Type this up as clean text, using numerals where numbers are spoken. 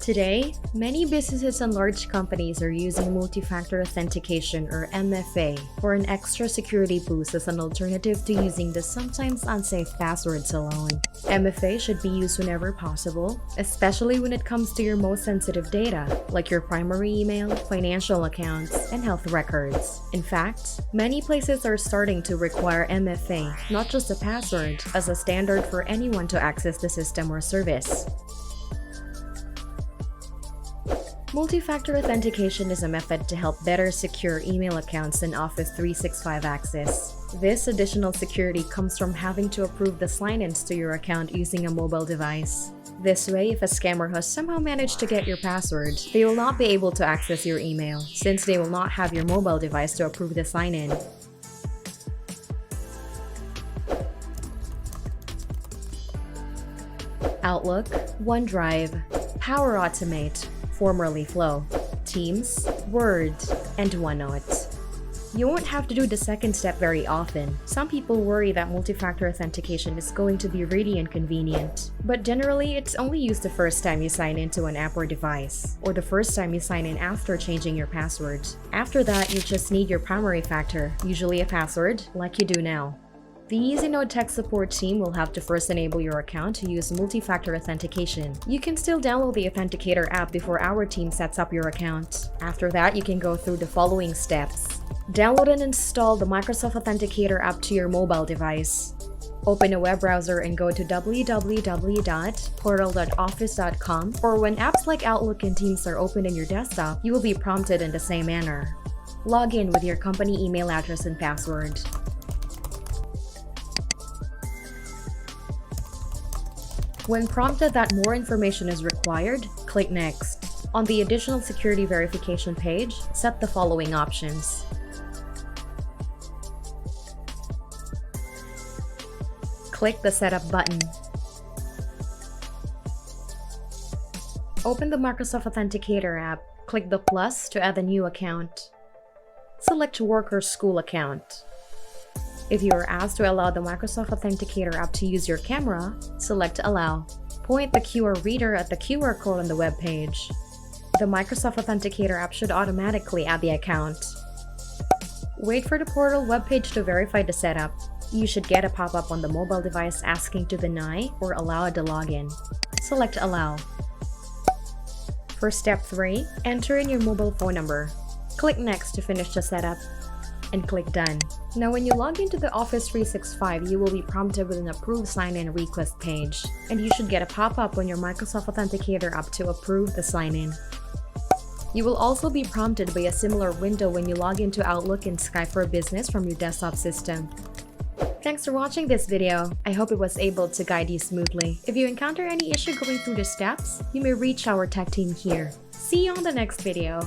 Today, many businesses and large companies are using multi-factor authentication or MFA for an extra security boost as an alternative to using the sometimes unsafe passwords alone. MFA should be used whenever possible, especially when it comes to your most sensitive data, like your primary email, financial accounts, and health records. In fact, many places are starting to require MFA, not just a password, as a standard for anyone to access the system or service. Multi-factor authentication is a method to help better secure email accounts in Office 365 access. This additional security comes from having to approve the sign-ins to your account using a mobile device. This way, if a scammer has somehow managed to get your password, they will not be able to access your email, since they will not have your mobile device to approve the sign-in. Outlook, OneDrive, Power Automate, formerly Flow, Teams, Word, and OneNote. You won't have to do the second step very often. Some people worry that multi-factor authentication is going to be really inconvenient, but generally it's only used the first time you sign into an app or device, or the first time you sign in after changing your password. After that, you just need your primary factor, usually a password, like you do now. The EZYNODE tech support team will have to first enable your account to use multi-factor authentication. You can still download the Authenticator app before our team sets up your account. After that, you can go through the following steps. Download and install the Microsoft Authenticator app to your mobile device. Open a web browser and go to www.portal.office.com, or when apps like Outlook and Teams are open in your desktop, you will be prompted in the same manner. Log in with your company email address and password. When prompted that more information is required, click Next. On the additional security verification page, set the following options. Click the Setup button. Open the Microsoft Authenticator app. Click the plus to add a new account. Select Work or School account. If you are asked to allow the Microsoft Authenticator app to use your camera, select Allow. Point the QR reader at the QR code on the web page. The Microsoft Authenticator app should automatically add the account. Wait for the portal webpage to verify the setup. You should get a pop-up on the mobile device asking to deny or allow the login. Select Allow. For step 3, enter in your mobile phone number. Click Next to finish the setup, and click Done. Now when you log into the Office 365, you will be prompted with an approved sign-in request page, and you should get a pop-up on your Microsoft Authenticator app to approve the sign-in. You will also be prompted by a similar window when you log into Outlook and Skype for Business from your desktop system. Thanks for watching this video. I hope it was able to guide you smoothly. If you encounter any issue going through the steps, you may reach our tech team here. See you on the next video.